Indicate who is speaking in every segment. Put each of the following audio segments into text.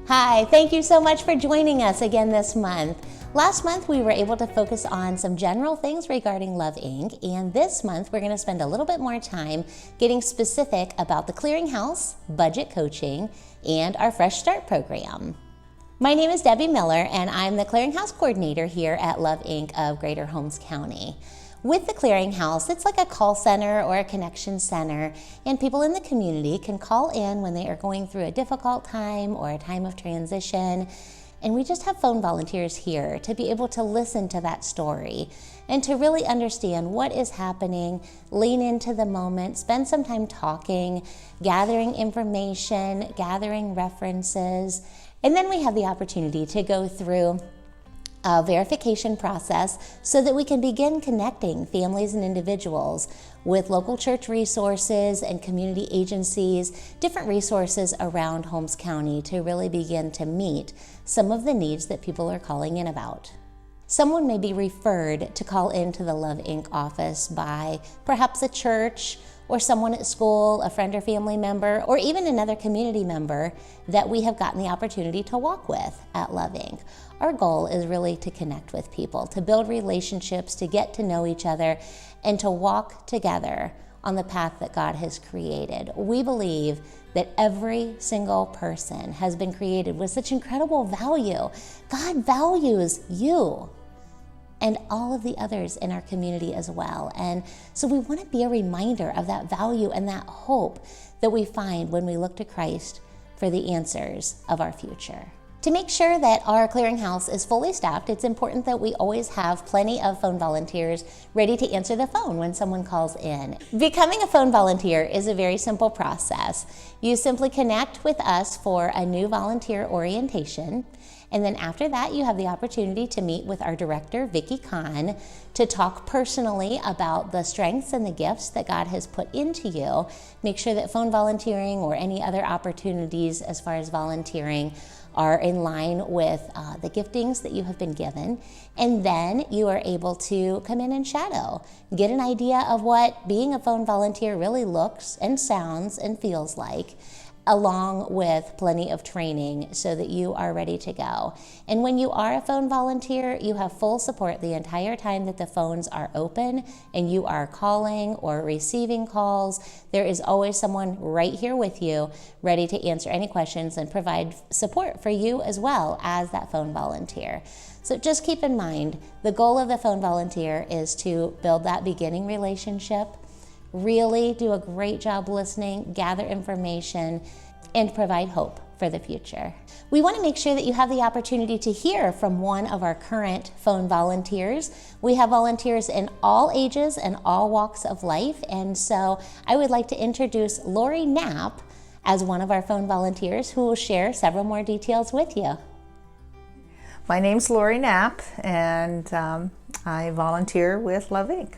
Speaker 1: Hi, thank you so much for joining us again this month. Last month we were able to focus on some general things regarding Love Inc. And this month we're going to spend a little bit more time getting specific about the Clearinghouse, budget coaching, and our Fresh Start program. My name is Debbie Miller and I'm the Clearinghouse coordinator here at Love Inc. of Greater Holmes County. With the Clearinghouse, it's like a call center or a connection center, and people in the community can call in when they are going through a difficult time or a time of transition. And we just have phone volunteers here to be able to listen to that story and to really understand what is happening, lean into the moment, spend some time talking, gathering information, gathering references. And then we have the opportunity to go through a verification process so that we can begin connecting families and individuals with local church resources and community agencies, different resources around Holmes County to really begin to meet some of the needs that people are calling in about. Someone may be referred to call into the Love Inc. office by perhaps a church or someone at school, a friend or family member, or even another community member that we have gotten the opportunity to walk with at Love Inc. Our goal is really to connect with people, to build relationships, to get to know each other, and to walk together on the path that God has created. We believe that every single person has been created with such incredible value. God values you and all of the others in our community as well. And so we want to be a reminder of that value and that hope that we find when we look to Christ for the answers of our future. To make sure that our clearinghouse is fully staffed, it's important that we always have plenty of phone volunteers ready to answer the phone when someone calls in. Becoming a phone volunteer is a very simple process. You simply connect with us for a new volunteer orientation. And then after that, you have the opportunity to meet with our director, Vicki Kahn, to talk personally about the strengths and the gifts that God has put into you. Make sure that phone volunteering or any other opportunities as far as volunteering are in line with the giftings that you have been given. And then you are able to come in and shadow, get an idea of what being a phone volunteer really looks and sounds and feels like, along with plenty of training so that you are ready to go. And when you are a phone volunteer, you have full support the entire time that the phones are open and you are calling or receiving calls. There is always someone right here with you, ready to answer any questions and provide support for you as well as that phone volunteer. So just keep in mind, the goal of the phone volunteer is to build that beginning relationship, really do a great job listening, gather information, and provide hope for the future. We want to make sure that you have the opportunity to hear from one of our current phone volunteers. We have volunteers in all ages and all walks of life, and so I would like to introduce Lori Knapp as one of our phone volunteers who will share several more details with you.
Speaker 2: My name's Lori Knapp, and I volunteer with Love Inc.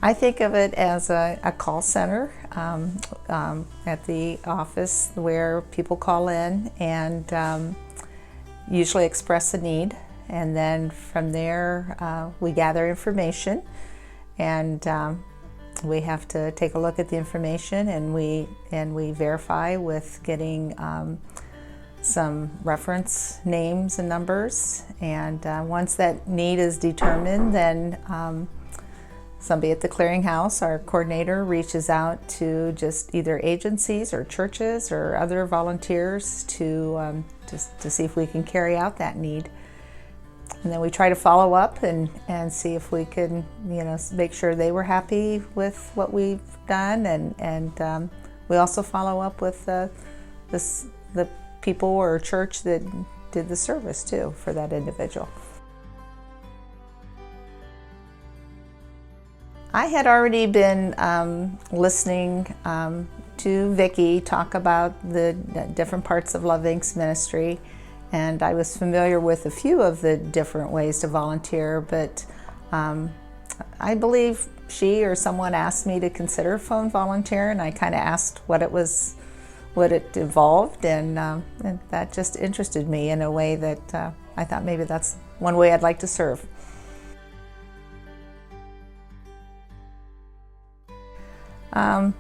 Speaker 2: I think of it as a call center at the office where people call in and usually express a need, and then from there we gather information, and we have to take a look at the information, and we verify with getting some reference names and numbers, and once that need is determined, then somebody at the clearinghouse, our coordinator, reaches out to just either agencies or churches or other volunteers to see if we can carry out that need. And then we try to follow up and see if we can, make sure they were happy with what we've done, and we also follow up with the people or church that did the service too for that individual. I had already been listening to Vicki talk about the different parts of Love Inc.'s ministry, and I was familiar with a few of the different ways to volunteer, but I believe she or someone asked me to consider phone volunteer, and I kind of asked what it was what it involved, and that just interested me in a way that I thought maybe that's one way I'd like to serve.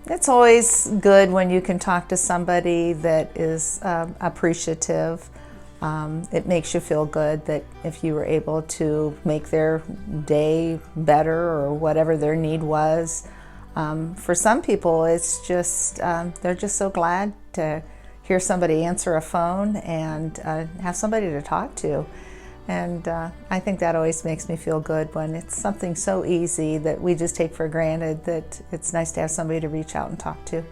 Speaker 2: It's always good when you can talk to somebody that is appreciative. It makes you feel good that if you were able to make their day better or whatever their need was. For some people, it's just, they're just so glad to hear somebody answer a phone and have somebody to talk to. And I think that always makes me feel good when it's something so easy that we just take for granted, that it's nice to have somebody to reach out and talk to.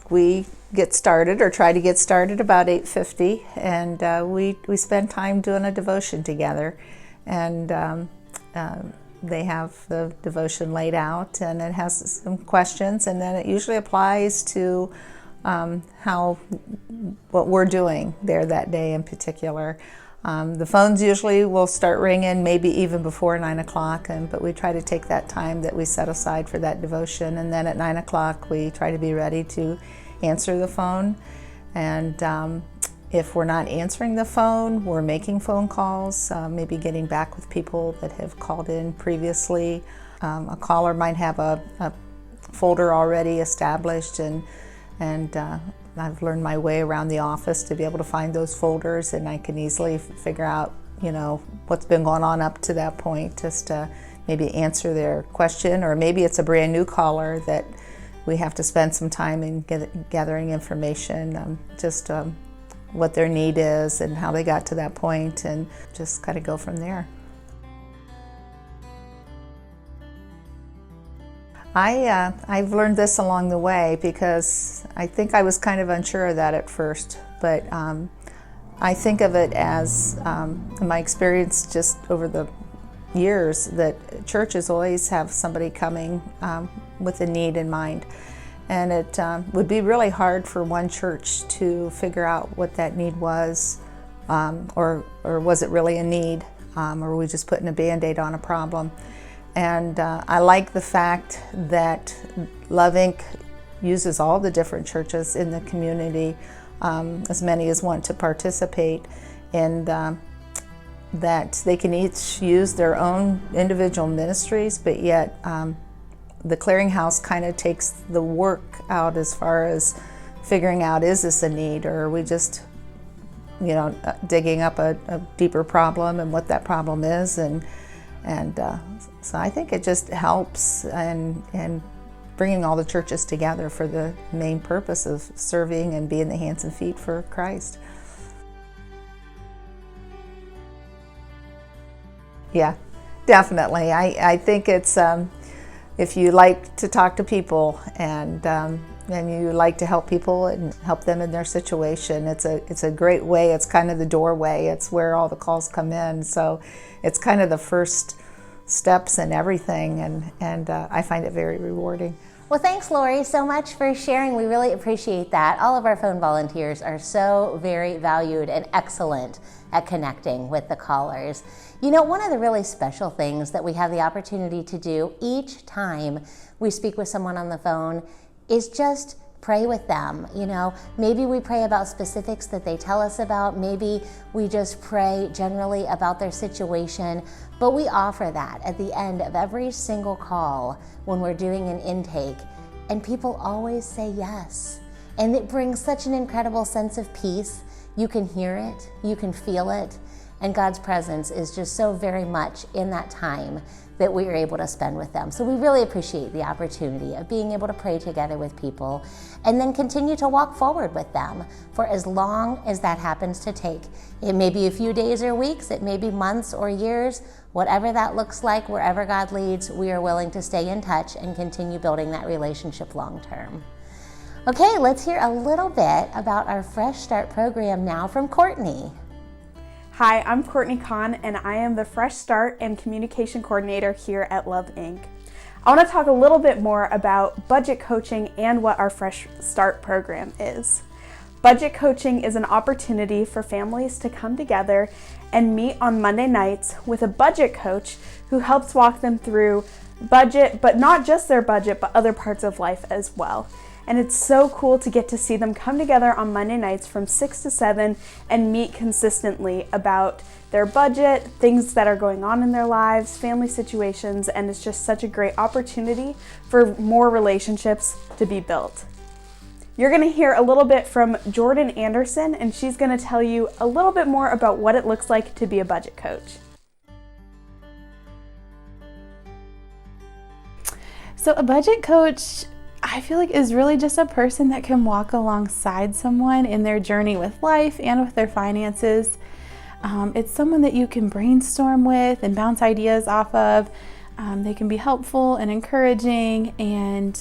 Speaker 2: We get started, or try to get started, about 8:50, and we spend time doing a devotion together. And they have the devotion laid out, and it has some questions, and then it usually applies to what we're doing there that day in particular. The phones usually will start ringing maybe even before 9 o'clock, but we try to take that time that we set aside for that devotion, and then at 9 o'clock we try to be ready to answer the phone. And if we're not answering the phone, we're making phone calls, maybe getting back with people that have called in previously. A caller might have a folder already established, and I've learned my way around the office to be able to find those folders, and I can easily figure out, what's been going on up to that point, just to maybe answer their question. Or maybe it's a brand new caller that we have to spend some time in gathering information, what their need is and how they got to that point, and just kind of go from there. I've learned this along the way, because I think I was kind of unsure of that at first, but I think of it as my experience just over the years, that churches always have somebody coming with a need in mind. And it would be really hard for one church to figure out what that need was, or was it really a need, or were we just putting a Band-Aid on a problem. And I like the fact that Love Inc. uses all the different churches in the community, as many as want to participate, and that they can each use their own individual ministries, but yet the Clearinghouse kind of takes the work out as far as figuring out, is this a need, or are we just digging up a deeper problem and what that problem is. And so I think it just helps and bringing all the churches together for the main purpose of serving and being the hands and feet for Christ. Yeah, definitely. I think it's, if you like to talk to people and you like to help people and help them in their situation, it's a great way. It's kind of the doorway. It's where all the calls come in. So it's kind of the first steps in everything, and I find it very rewarding.
Speaker 1: Well, thanks, Lori, so much for sharing. We really appreciate that. All of our phone volunteers are so very valued and excellent at connecting with the callers. One of the really special things that we have the opportunity to do each time we speak with someone on the phone is just pray with them. Maybe we pray about specifics that they tell us about. Maybe we just pray generally about their situation. But we offer that at the end of every single call when we're doing an intake. And people always say yes. And it brings such an incredible sense of peace. You can hear it, you can feel it. And God's presence is just so very much in that time that we are able to spend with them. So we really appreciate the opportunity of being able to pray together with people and then continue to walk forward with them for as long as that happens to take. It may be a few days or weeks, it may be months or years, whatever that looks like, wherever God leads, we are willing to stay in touch and continue building that relationship long term. Okay, let's hear a little bit about our Fresh Start program now from Courtney.
Speaker 3: Hi, I'm Courtney Kahn, and I am the Fresh Start and Communication Coordinator here at Love Inc. I want to talk a little bit more about budget coaching and what our Fresh Start program is. Budget coaching is an opportunity for families to come together and meet on Monday nights with a budget coach who helps walk them through budget, but not just their budget, but other parts of life as well. And it's so cool to get to see them come together on Monday nights from 6 to 7 and meet consistently about their budget, things that are going on in their lives, family situations, and it's just such a great opportunity for more relationships to be built. You're going to hear a little bit from Jordan Anderson, and she's going to tell you a little bit more about what it looks like to be a budget coach.
Speaker 4: So a budget coach, I feel like, is really just a person that can walk alongside someone in their journey with life and with their finances. It's someone that you can brainstorm with and bounce ideas off of. They can be helpful and encouraging, and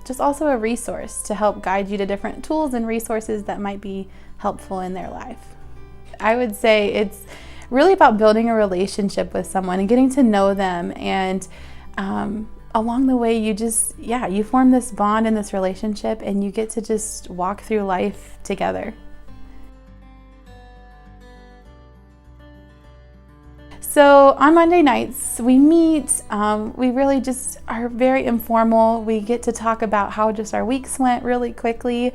Speaker 4: just also a resource to help guide you to different tools and resources that might be helpful in their life. I would say it's really about building a relationship with someone and getting to know them, and along the way you form this bond in this relationship, and you get to just walk through life together. So on Monday nights we meet, we really just are very informal. We get to talk about how just our weeks went really quickly.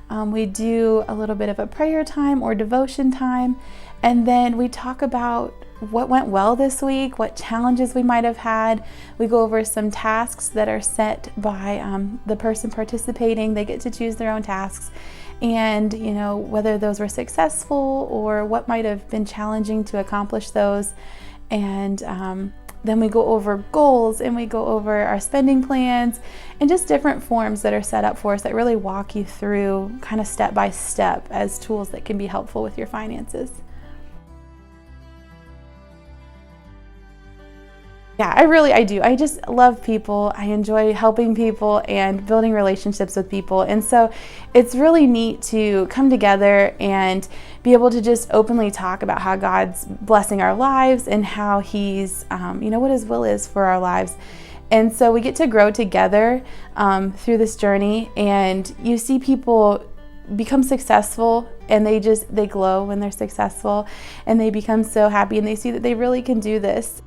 Speaker 4: We do a little bit of a prayer time or devotion time, and then we talk about what went well this week, what challenges we might have had. We go over some tasks that are set by the person participating. They get to choose their own tasks, and whether those were successful or what might have been challenging to accomplish those. And then we go over goals, and we go over our spending plans and just different forms that are set up for us that really walk you through kind of step by step as tools that can be helpful with your finances. Yeah, I do. I just love people. I enjoy helping people and building relationships with people. And so it's really neat to come together and be able to just openly talk about how God's blessing our lives and how He's, what His will is for our lives. And so we get to grow together through this journey, and you see people become successful, and they glow when they're successful, and they become so happy, and they see that they really can do this.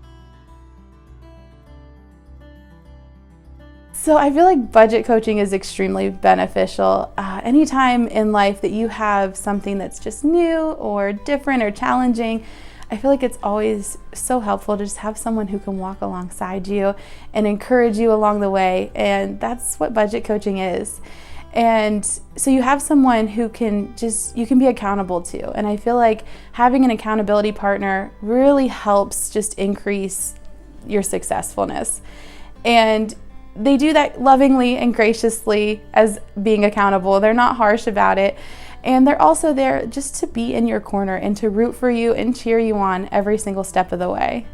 Speaker 4: So I feel like budget coaching is extremely beneficial. Anytime in life that you have something that's just new or different or challenging, I feel like it's always so helpful to just have someone who can walk alongside you and encourage you along the way. And that's what budget coaching is. And so you have someone who you can be accountable to. And I feel like having an accountability partner really helps just increase your successfulness. And they do that lovingly and graciously as being accountable. They're not harsh about it. And they're also there just to be in your corner and to root for you and cheer you on every single step of the way.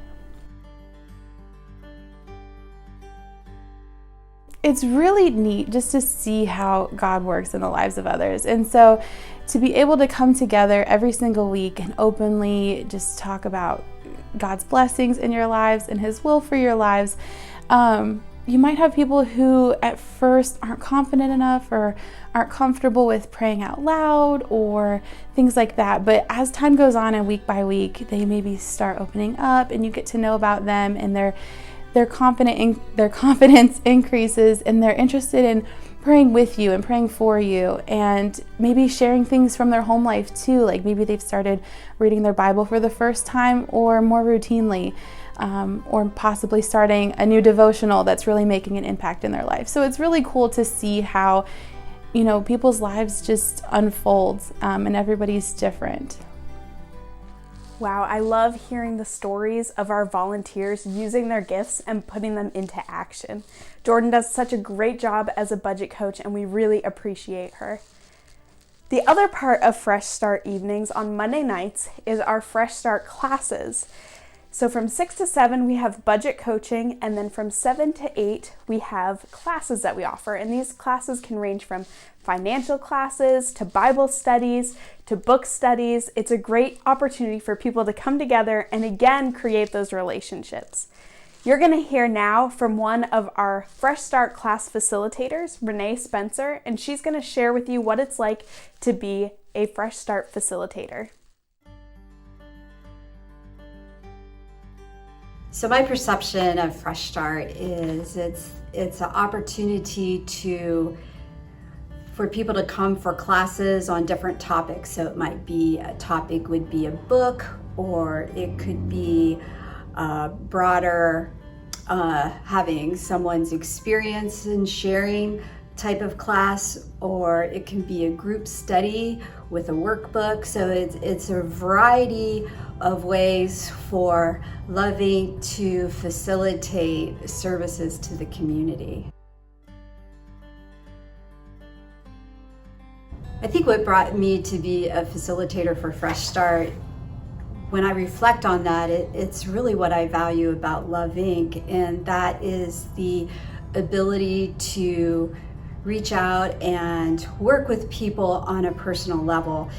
Speaker 4: It's really neat just to see how God works in the lives of others. And so to be able to come together every single week and openly just talk about God's blessings in your lives and His will for your lives, you might have people who at first aren't confident enough or aren't comfortable with praying out loud or things like that. But as time goes on and week by week, they maybe start opening up, and you get to know about them, and their confidence increases, and they're interested in praying with you and praying for you, and maybe sharing things from their home life too. Like maybe they've started reading their Bible for the first time or more routinely. Or possibly starting a new devotional that's really making an impact in their life. So it's really cool to see how, people's lives just unfold, and everybody's different.
Speaker 3: Wow, I love hearing the stories of our volunteers using their gifts and putting them into action. Jordan does such a great job as a budget coach, and we really appreciate her. The other part of Fresh Start evenings on Monday nights is our Fresh Start classes. So from 6 to 7, we have budget coaching, and then from 7 to 8, we have classes that we offer. And these classes can range from financial classes to Bible studies to book studies. It's a great opportunity for people to come together and again create those relationships. You're going to hear now from one of our Fresh Start class facilitators, Renee Spencer, and she's going to share with you what it's like to be a Fresh Start facilitator.
Speaker 5: So my perception of Fresh Start is it's an opportunity for people to come for classes on different topics. So it might be a topic would be a book, or it could be broader, having someone's experience and sharing type of class, or it can be a group study with a workbook. So it's a variety of ways for Love INC to facilitate services to the community. I think what brought me to be a facilitator for Fresh Start, when I reflect on that, it's really what I value about Love INC, and that is the ability to reach out and work with people on a personal level.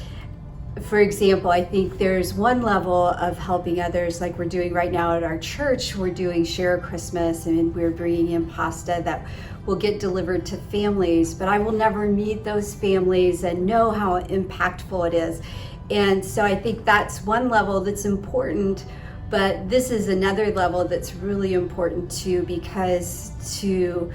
Speaker 5: For example, I think there's one level of helping others, like we're doing right now at our church. We're doing Share Christmas, and we're bringing in pasta that will get delivered to families, but I will never meet those families and know how impactful it is. And so I think that's one level that's important, but this is another level that's really important too, because to,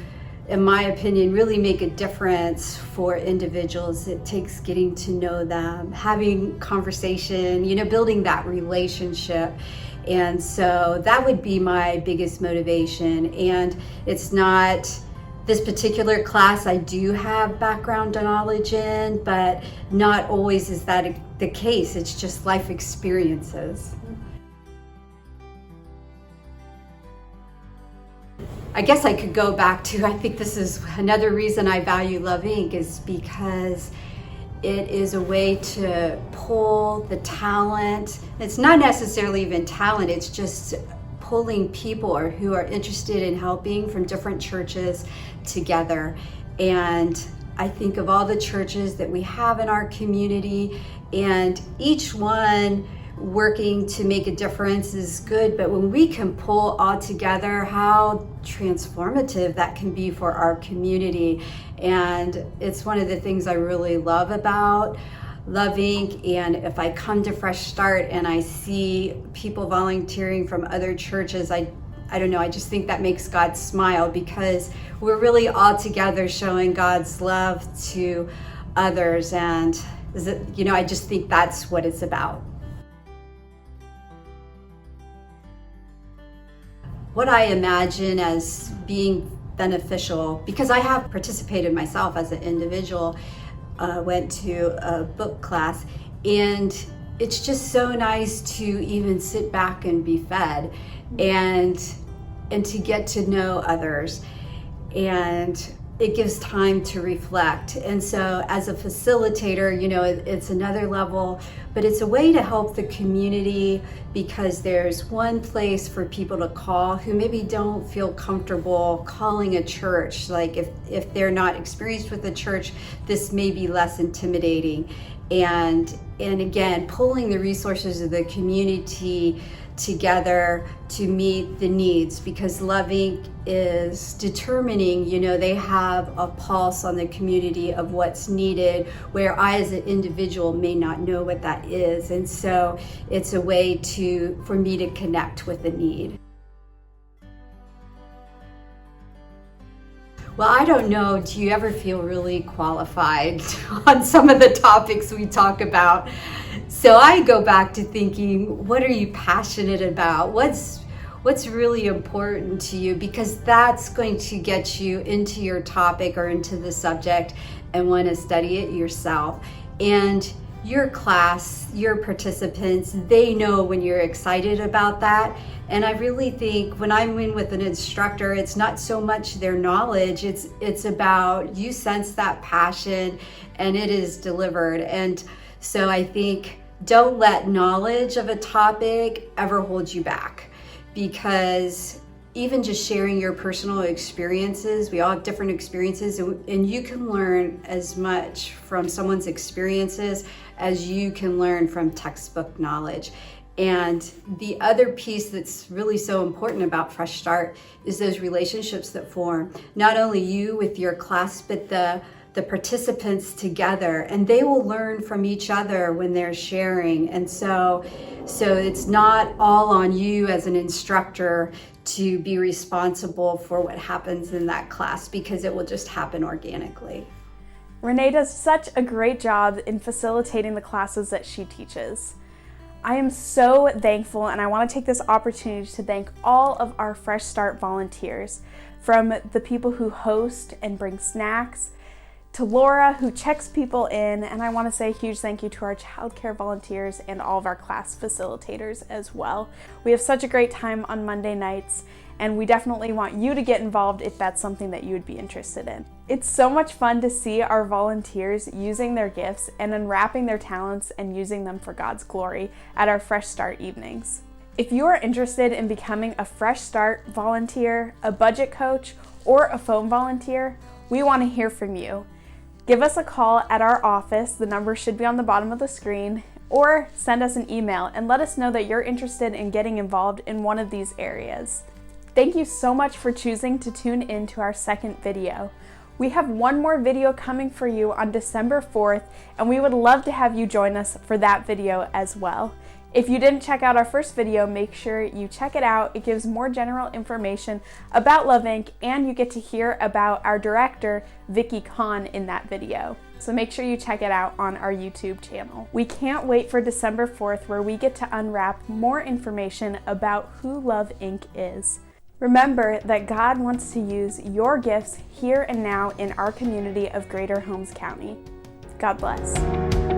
Speaker 5: in my opinion, really make a difference for individuals, it takes getting to know them, having conversation, building that relationship. And so that would be my biggest motivation. And it's not this particular class I do have background knowledge in, but not always is that the case. It's just life experiences. I guess I could go back to, I think this is another reason I value Love INC, is because it is a way to pull the talent. It's not necessarily even talent, it's just pulling people who are interested in helping from different churches together. And I think of all the churches that we have in our community, and each one working to make a difference is good, but when we can pull all together, how transformative that can be for our community. And it's one of the things I really love about Love INC. And if I come to Fresh Start and I see people volunteering from other churches, I don't know, I just think that makes God smile, because we're really all together showing God's love to others. And I just think that's what it's about. What I imagine as being beneficial, because I have participated myself as an individual, went to a book class, and it's just so nice to even sit back and be fed, and to get to know others, and it gives time to reflect. And so as a facilitator, it's another level, but it's a way to help the community, because there's one place for people to call who maybe don't feel comfortable calling a church. Like if they're not experienced with the church, this may be less intimidating. And again, pulling the resources of the community together to meet the needs, because Love INC is determining, they have a pulse on the community of what's needed, where I as an individual may not know what that is. And so it's a way for me to connect with the need. Well, I don't know, do you ever feel really qualified on some of the topics we talk about? So I go back to thinking, what are you passionate about? What's really important to you? Because that's going to get you into your topic or into the subject and want to study it yourself. And your class, your participants, they know when you're excited about that. And I really think when I'm in with an instructor, it's not so much their knowledge, it's about you sense that passion and it is delivered. And so I think don't let knowledge of a topic ever hold you back, because even just sharing your personal experiences, we all have different experiences, and you can learn as much from someone's experiences as you can learn from textbook knowledge. And the other piece that's really so important about Fresh Start is those relationships that form, not only you with your class, but the the participants together, and they will learn from each other when they're sharing. And so it's not all on you as an instructor to be responsible for what happens in that class, because it will just happen organically.
Speaker 3: Renee does such a great job in facilitating the classes that she teaches. I am so thankful, and I want to take this opportunity to thank all of our Fresh Start volunteers, from the people who host and bring snacks, to Laura, who checks people in, and I want to say a huge thank you to our childcare volunteers and all of our class facilitators as well. We have such a great time on Monday nights, and we definitely want you to get involved if that's something that you would be interested in. It's so much fun to see our volunteers using their gifts and unwrapping their talents and using them for God's glory at our Fresh Start evenings. If you are interested in becoming a Fresh Start volunteer, a budget coach, or a phone volunteer, we want to hear from you. Give us a call at our office, the number should be on the bottom of the screen, or send us an email and let us know that you're interested in getting involved in one of these areas. Thank you so much for choosing to tune in to our second video. We have one more video coming for you on December 4th, and we would love to have you join us for that video as well. If you didn't check out our first video, make sure you check it out. It gives more general information about Love Inc., and you get to hear about our director, Vicki Kahn, in that video. So make sure you check it out on our YouTube channel. We can't wait for December 4th, where we get to unwrap more information about who Love Inc. is. Remember that God wants to use your gifts here and now in our community of Greater Holmes County. God bless.